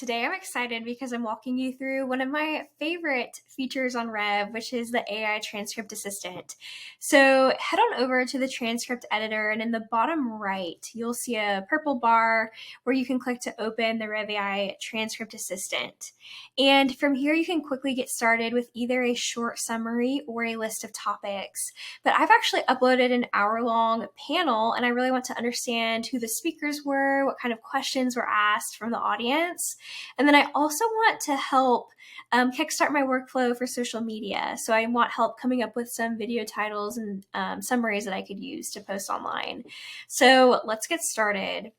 Today I'm excited because I'm walking you through one of my favorite features on Rev, which is the AI Transcript Assistant. So head on over to the transcript editor, and in the bottom right, you'll see a purple bar where you can click to open the Rev AI Transcript Assistant. And from here, you can quickly get started with either a short summary or a list of topics. But I've actually uploaded an hour-long panel, and I really want to understand who the speakers were, what kind of questions were asked from the audience. And then I also want to help kickstart my workflow for social media. So I want help coming up with some video titles and summaries that I could use to post online. So let's get started.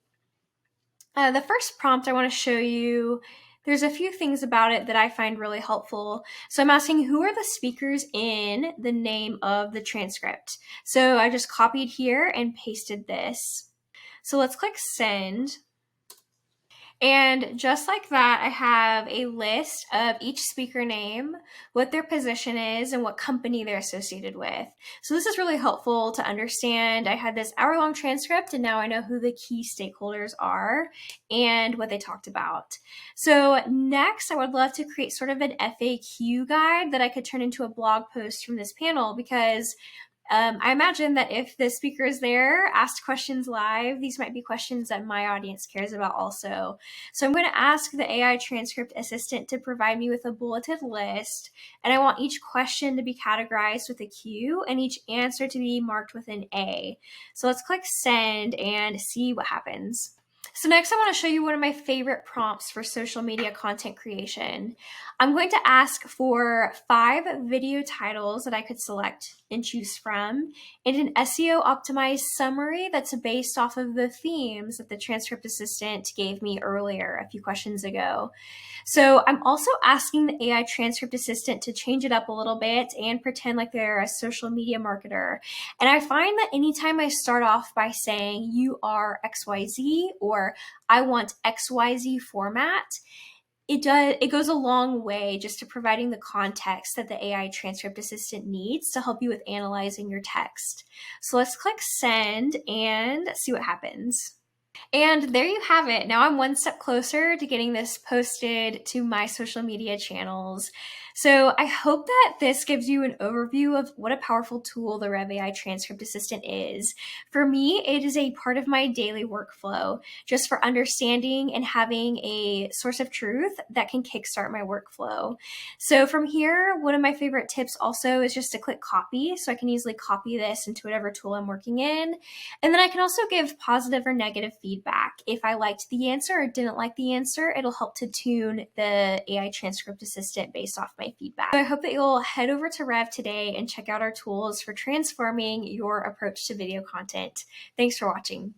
The first prompt I want to show you, there's a few things about it that I find really helpful. So I'm asking, who are the speakers in the name of the transcript? So I just copied here and pasted this. So let's click send. And just like that, I have a list of each speaker name, what their position is, and what company they're associated with. So this is really helpful to understand. I had this hour-long transcript, and now I know who the key stakeholders are and what they talked about. So next, I would love to create sort of an FAQ guide that I could turn into a blog post from this panel, because I imagine that if the speaker is there, asked questions live, these might be questions that my audience cares about also. So I'm going to ask the AI Transcript Assistant to provide me with a bulleted list, and I want each question to be categorized with a Q and each answer to be marked with an A. So let's click send and see what happens. So next I want to show you one of my favorite prompts for social media content creation. I'm going to ask for 5 video titles that I could select and choose from, and an SEO-Optimized summary that's based off of the themes that the Transcript Assistant gave me earlier a few questions ago. So I'm also asking the AI Transcript Assistant to change it up a little bit and pretend like they're a social media marketer. And I find that anytime I start off by saying you are XYZ or I want XYZ format, it goes a long way just to providing the context that the AI Transcript Assistant needs to help you with analyzing your text. So let's click send and see what happens. And there you have it. Now I'm one step closer to getting this posted to my social media channels. So I hope that this gives you an overview of what a powerful tool the Rev AI Transcript Assistant is. For me, it is a part of my daily workflow, just for understanding and having a source of truth that can kickstart my workflow. So from here, one of my favorite tips also is just to click copy, so I can easily copy this into whatever tool I'm working in. And then I can also give positive or negative feedback. If I liked the answer or didn't like the answer, it'll help to tune the AI Transcript Assistant based off my feedback. So I hope that you'll head over to Rev today and check out our tools for transforming your approach to video content. Thanks for watching.